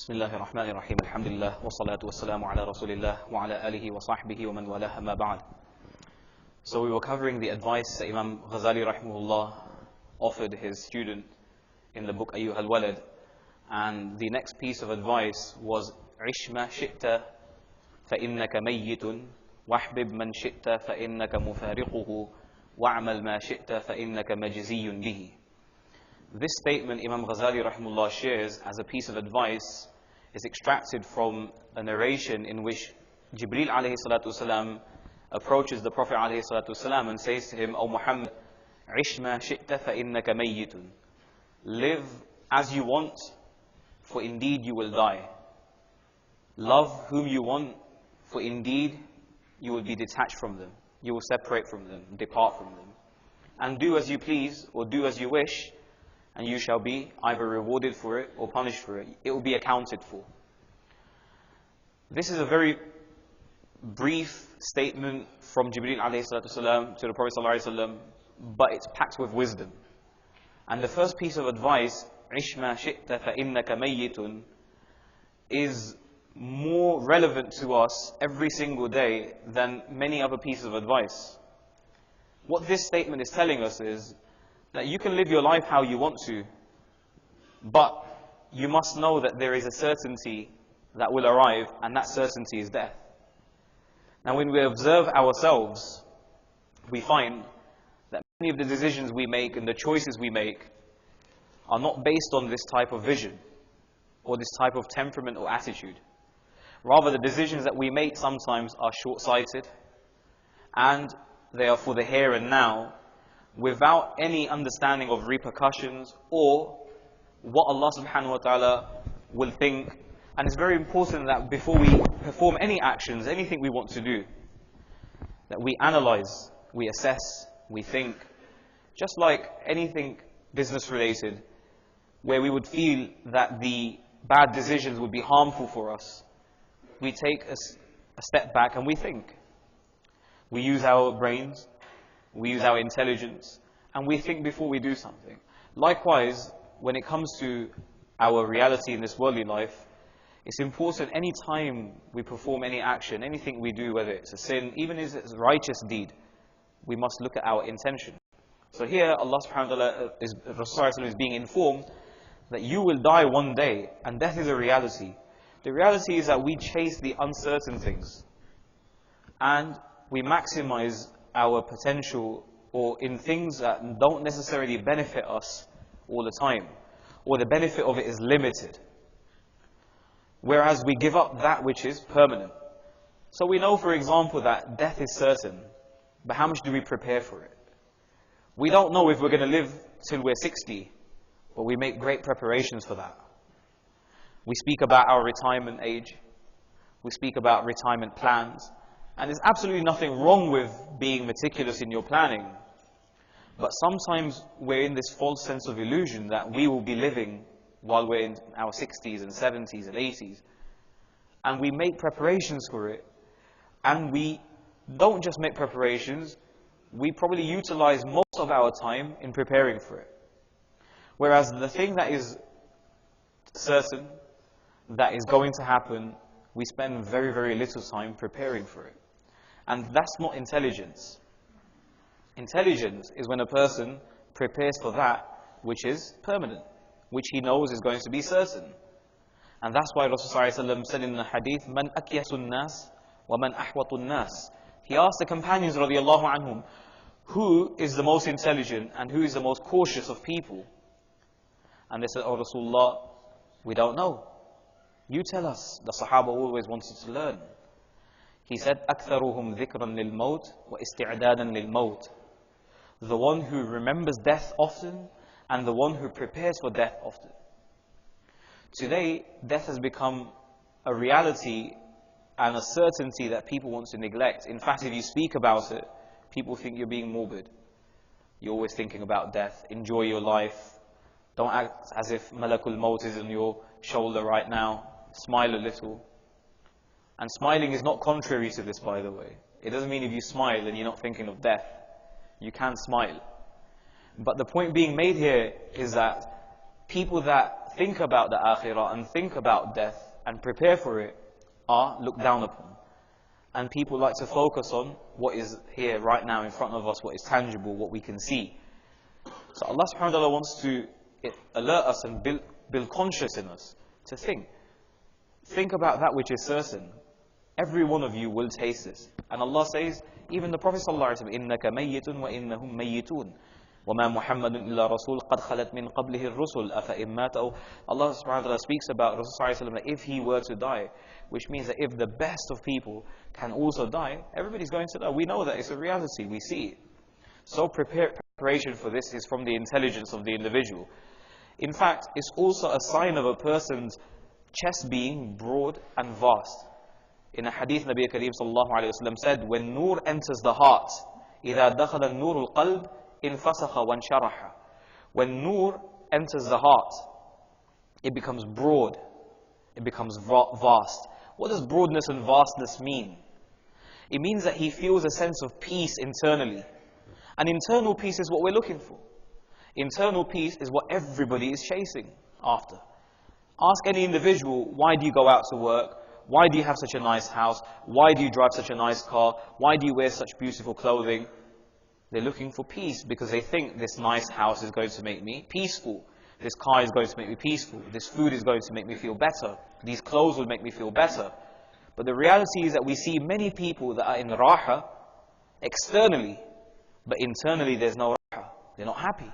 بسم الله الرحمن الرحيم الحمد لله والصلاة والسلام على رسول الله وعلى آله وصحبه ومن والاه ما بعد. So we were covering the advice that Imam Ghazali rahimahullah offered his student in the book أيها الولد, and the next piece of advice was عش ما شئت فإنك ميت واحبب من شئت فإنك مفارقه واعمل ما شئت فإنك مجزي به. This statement Imam Ghazali rahimahullah shares as a piece of advice is extracted from a narration in which Jibreel alayhi salatu wasalam approaches the Prophet alayhi salatu wasalam and says to him, O Muhammad, عِشْ مَا شِئْتَ فَإِنَّكَ مَيِّتٌ. Live as you want, for indeed you will die. Love whom you want, for indeed you will be detached from them. You will separate from them, depart from them. And do as you please, or do as you wish, and you shall be either rewarded for it or punished for it. It will be accounted for. This is a very brief statement from Jibreel alayhi salatu wasalam to the Prophet sallallahu alayhi wasallam, but it's packed with wisdom. And the first piece of advice, عِشْ مَا شِئْتَ فَإِنَّكَ مَيِّتٌ, is more relevant to us every single day than many other pieces of advice. What this statement is telling us is that you can live your life how you want to, but you must know that there is a certainty that will arrive, and that certainty is death. Now when we observe ourselves, we find that many of the decisions we make and the choices we make are not based on this type of vision or this type of temperament or attitude. Rather, the decisions that we make sometimes are short-sighted, and they are for the here and now, without any understanding of repercussions or what Allah subhanahu wa ta'ala will think. And it's very important that before we perform any actions, anything we want to do, that we analyze, we assess, we think. Just like anything business related, where we would feel that the bad decisions would be harmful for us, we take a step back and we think. We use our brains, we use our intelligence, and we think before we do something. Likewise, when it comes to our reality in this worldly life, it's important any time we perform any action, anything we do, whether it's a sin, even if it's a righteous deed, we must look at our intention. So here, Allah subhanahu wa ta'ala, Rasulullah is being informed that you will die one day, and death is a reality. The reality is that we chase the uncertain things, and we maximize our potential or in things that don't necessarily benefit us all the time, or the benefit of it is limited. Whereas we give up that which is permanent. So we know, for example, that death is certain, but how much do we prepare for it? We don't know if we're going to live till we're 60, but we make great preparations for that. We speak about our retirement age, we speak about retirement plans, and there's absolutely nothing wrong with being meticulous in your planning. But sometimes we're in this false sense of illusion that we will be living while we're in our 60s and 70s and 80s. And we make preparations for it. And we don't just make preparations, we probably utilize most of our time in preparing for it. Whereas the thing that is certain, that is going to happen, we spend very, very little time preparing for it. And that's not intelligence. Intelligence is when a person prepares for that which is permanent, which he knows is going to be certain. And that's why Rasulullah said in the hadith, Man akyasun nas wa man ahwatun nas. He asked the companions radiallahu anhum, who is the most intelligent and who is the most cautious of people? And they said, Oh Rasulullah, we don't know. You tell us. The Sahaba always wanted to learn. He said, أَكْثَرُهُمْ ذِكْرًا لِلْمَوْتِ وَإِسْتِعْدَادًا لِلْمَوْتِ. The one who remembers death often, and the one who prepares for death often. Today, death has become a reality and a certainty that people want to neglect. In fact, if you speak about it, people think you're being morbid. You're always thinking about death. Enjoy your life. Don't act as if Malakul Maut is on your shoulder right now. Smile a little. And smiling is not contrary to this, by the way. It doesn't mean if you smile and you're not thinking of death. You can smile. But the point being made here is that people that think about the akhirah and think about death and prepare for it are looked down upon. And people like to focus on what is here right now in front of us, what is tangible, what we can see. So Allah subhanahu wa ta'ala wants to alert us and build conscious in us to think. Think about that which is certain. Every one of you will taste this. And Allah says, even the Prophet sallallahu alaihi wasallam, إِنَّكَ مَيِّتٌ وَإِنَّهُمْ مَيِّتُونَ وَمَا مُحَمَّدٌ إِلَّا رَسُولٌ قَدْ خَلَتْ مِنْ قَبْلِهِ الرُّسُلُ أَفَإِن مَاتَ. Allah subhanahu wa ta'ala speaks about Rasul sallallahu alaihi wasallam that if he were to die, which means that if the best of people can also die, everybody's going to die. We know that it's a reality, we see it. So preparation for this is from the intelligence of the individual. In fact, it's also a sign of a person's chest being broad and vast. In a hadith, Nabi Kareem sallallahu alayhi wa sallam said, when nur enters the heart, إِذَا دَخَلَ النُّورُ الْقَلْبِ انْفَسَخَ وَانْشَرَحَ. When nur enters the heart, it becomes broad, it becomes vast. What does broadness and vastness mean? It means that he feels a sense of peace internally. And internal peace is what we're looking for. Internal peace is what everybody is chasing after. Ask any individual, why do you go out to work? Why do you have such a nice house? Why do you drive such a nice car? Why do you wear such beautiful clothing? They're looking for peace because they think this nice house is going to make me peaceful. This car is going to make me peaceful. This food is going to make me feel better. These clothes will make me feel better. But the reality is that we see many people that are in raha externally, but internally there's no raha. They're not happy.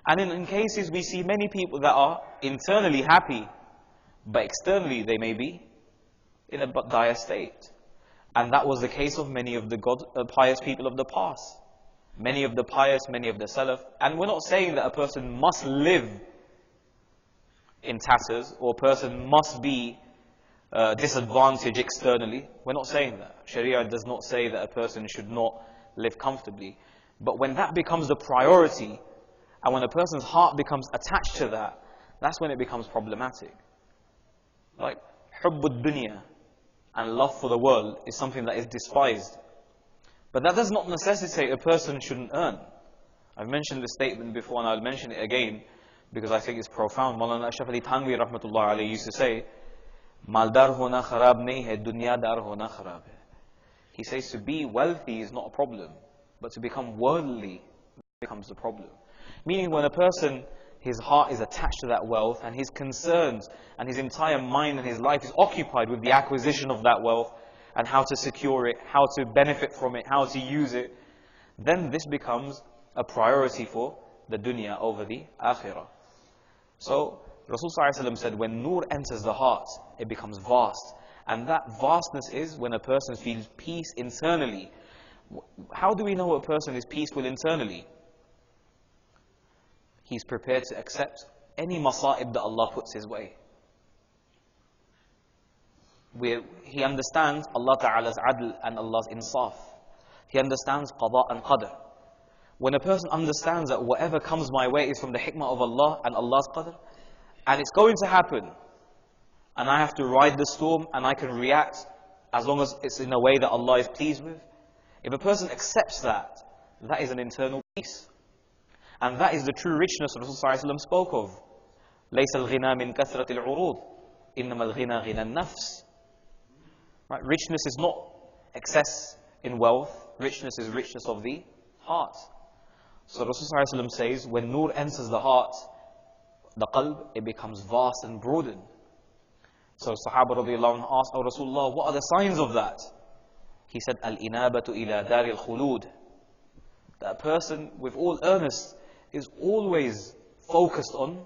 And in cases we see many people that are internally happy, but externally they may be in a dire state. And that was the case of many of the pious people of the past. Many of the pious, many of the salaf. And we're not saying that a person must live in tatters, or a person must be disadvantaged externally. We're not saying that. Sharia does not say that a person should not live comfortably. But when that becomes the priority, and when a person's heart becomes attached to that, that's when it becomes problematic. Like, hubbud dunya, and love for the world is something that is despised. But that does not necessitate a person shouldn't earn. I've mentioned this statement before and I'll mention it again because I think it's profound. Maulana Ashraf Ali Thanwi rahmatullah alayhi used to say, Maldar hona kharab nahi hai, dunya dar hona kharab hai. He says to be wealthy is not a problem, but to become worldly becomes the problem. Meaning when a person, his heart is attached to that wealth and his concerns and his entire mind and his life is occupied with the acquisition of that wealth and how to secure it, how to benefit from it, how to use it, then this becomes a priority for the dunya over the akhirah. So Rasul sallallahu alaihi wasallam said, when nur enters the heart, it becomes vast. And that vastness is when a person feels peace internally. How do we know a person is peaceful internally? He's prepared to accept any masa'ib that Allah puts his way. He understands Allah Ta'ala's adl and Allah's insaf. He understands qada and qadr. When a person understands that whatever comes my way is from the hikmah of Allah and Allah's qadr, and it's going to happen, and I have to ride the storm and I can react as long as it's in a way that Allah is pleased with. If a person accepts that, that is an internal peace. And that is the true richness Rasulullah spoke of. لَيْسَ الْغِنَى مِنْ كَثْرَةِ الْعُرُوضِ إِنَّمَا الْغِنَى غِنَى النَّفْسِ. Right? Richness is not excess in wealth. Richness is richness of the heart. So Rasulullah says, when nur enters the heart, the qalb, it becomes vast and broadened. So Sahaba radiallahu anhu asked, "Oh Rasulullah, what are the signs of that?" He said, Al-inabatu ila dari al-khulud. That person with all earnest is always focused on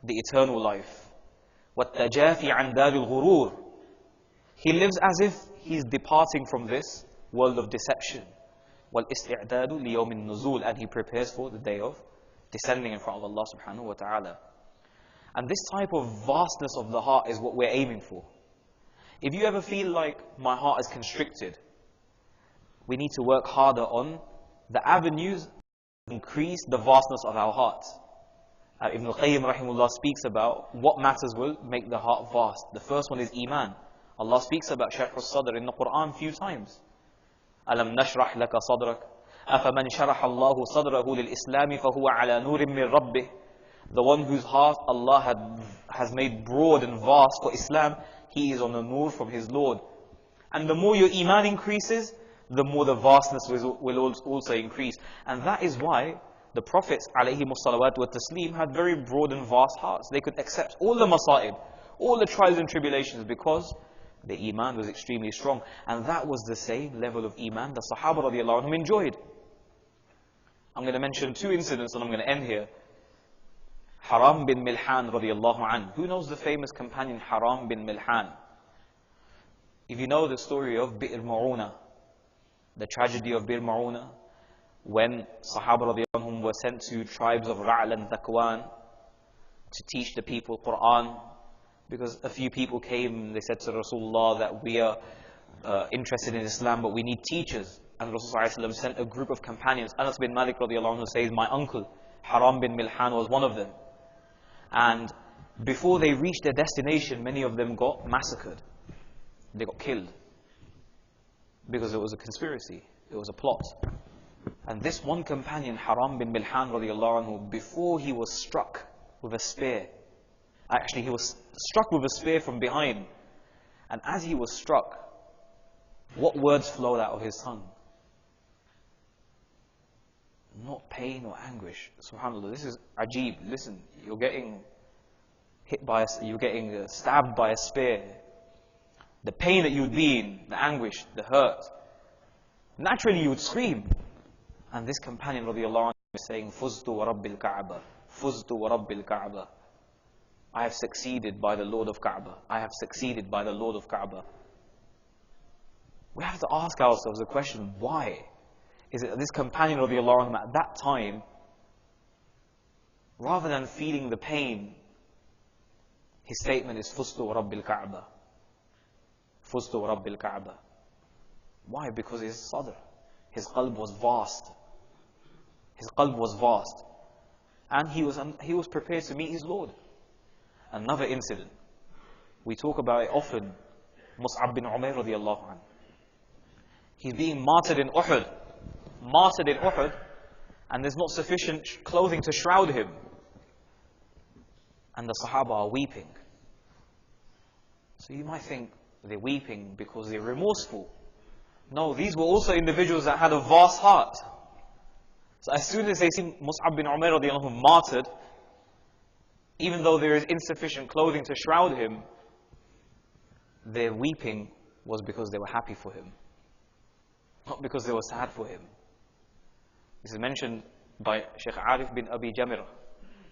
the eternal life. وَالتَّجَافِ عَنْ دَارِ الْغُرُورِ. He lives as if he's departing from this world of deception. وَالْإِسْتِعْدَادُ لِيَوْمِ النُّزُولِ. And he prepares for the day of descending in front of Allah subhanahu wa ta'ala. And this type of vastness of the heart is what we're aiming for. If you ever feel like my heart is constricted, we need to work harder on the avenues to increase the vastness of our heart. Ibn al-Qayyim rahimullah speaks about what matters will make the heart vast. The first one is Iman. Allah speaks about Sharh al-Sadr in the Quran a few times. أَلَمْ نَشْرَحْ لَكَ صَدْرَكَ أَفَمَنْ شَرَحَ اللَّهُ صَدْرَهُ لِلْإِسْلَامِ فَهُوَ عَلَى نُورٍ مِّن رَبِّهِ The one whose heart Allah has made broad and vast for Islam, he is on the nur from his Lord. And the more your iman increases, the more the vastness will also increase. And that is why the Prophets ﷺ had very broad and vast hearts. They could accept all the masa'ib, all the trials and tribulations, because the iman was extremely strong. And that was the same level of iman the Sahaba radiallahu anhum enjoyed. I'm going to mention two incidents and I'm going to end here. Haram bin Milhan radiallahu anhu. Who knows the famous companion Haram bin Milhan? If you know the story of Bi'r Ma'una, the tragedy of Bi'r Ma'una, when Sahaba radiallahu anhum were sent to tribes of Ra'al and Dhakwan to teach the people Quran, because a few people came and they said to Rasulullah that we are interested in Islam but we need teachers. And Rasulullah sent a group of companions. Anas bin Malik radiallahu anhu says, my uncle Haram bin Milhan was one of them. And before they reached their destination, many of them got massacred. They got killed. Because it was a conspiracy. It was a plot. And this one companion, Haram bin Milhan radiallahu anhu, before he was struck with a spear, actually he was struck with a spear from behind. And as he was struck, what words flowed out of his tongue? Not pain or anguish. SubhanAllah, this is ajib. Listen, you're getting hit by you're getting stabbed by a spear. The pain that you would be in, the anguish, the hurt. Naturally you would scream. And this companion radiallahu anhu is saying, Fuztu wa Rabbil Ka'bah. Fuztu wa Rabbil Ka'bah. I have succeeded by the Lord of Ka'bah. I have succeeded by the Lord of Ka'bah. We have to ask ourselves the question, why? Is it that this companion radiallahu anhu at that time, rather than feeling the pain, his statement is Fuztu wa Rabbil Ka'bah. Fuztu wa Rabbil Ka'bah. Why? Because his sadr, his qalb was vast. His qalb was vast. And he was prepared to meet his Lord. Another incident, we talk about it often, Mus'ab bin Umair radiallahu anhu. He's being martyred in Uhud. Martyred in Uhud, and there's not sufficient clothing to shroud him. And the Sahaba are weeping. So you might think they're weeping because they're remorseful. No, these were also individuals that had a vast heart. So as soon as they see Mus'ab bin Umair radiallahu anhu martyred, even though there is insufficient clothing to shroud him, their weeping was because they were happy for him, not because they were sad for him. This is mentioned by Sheikh Arif bin Abi Jamir.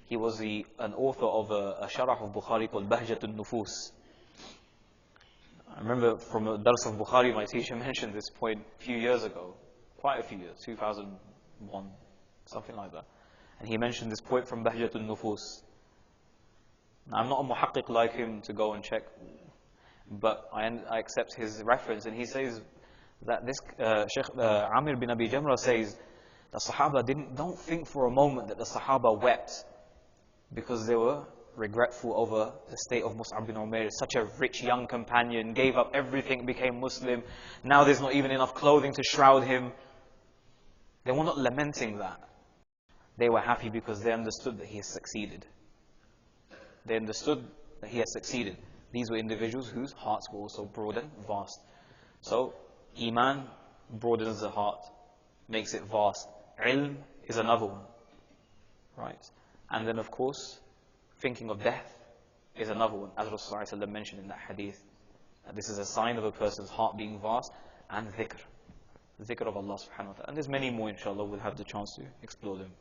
He was an author of a sharah of Bukhari called Bahjatun Nufus. I remember from a dars of Bukhari, my teacher mentioned this point a few years ago, quite a few years, 2001, something like that. And he mentioned this point from Bahjatun Nufus. Now, I'm not a muhaqqiq like him to go and check, but I accept his reference. And he says that this Sheikh Amir bin Abi Jamrah says, the Sahaba don't think for a moment that the Sahaba wept because they were regretful over the state of Mus'ab bin Umair. Such a rich young companion, gave up everything, became Muslim. Now there's not even enough clothing to shroud him. They were not lamenting that. They were happy because they understood that he has succeeded. They understood that he has succeeded. These were individuals whose hearts were also broad and vast. So, Iman broadens the heart, makes it vast. Ilm is another one. Right? And then of course, thinking of death is another one. As Rasulullah mentioned in that hadith, that this is a sign of a person's heart being vast, and dhikr. Dhikr of Allah subhanahu wa ta'ala. And there's many more, inshallah, we'll have the chance to explore them.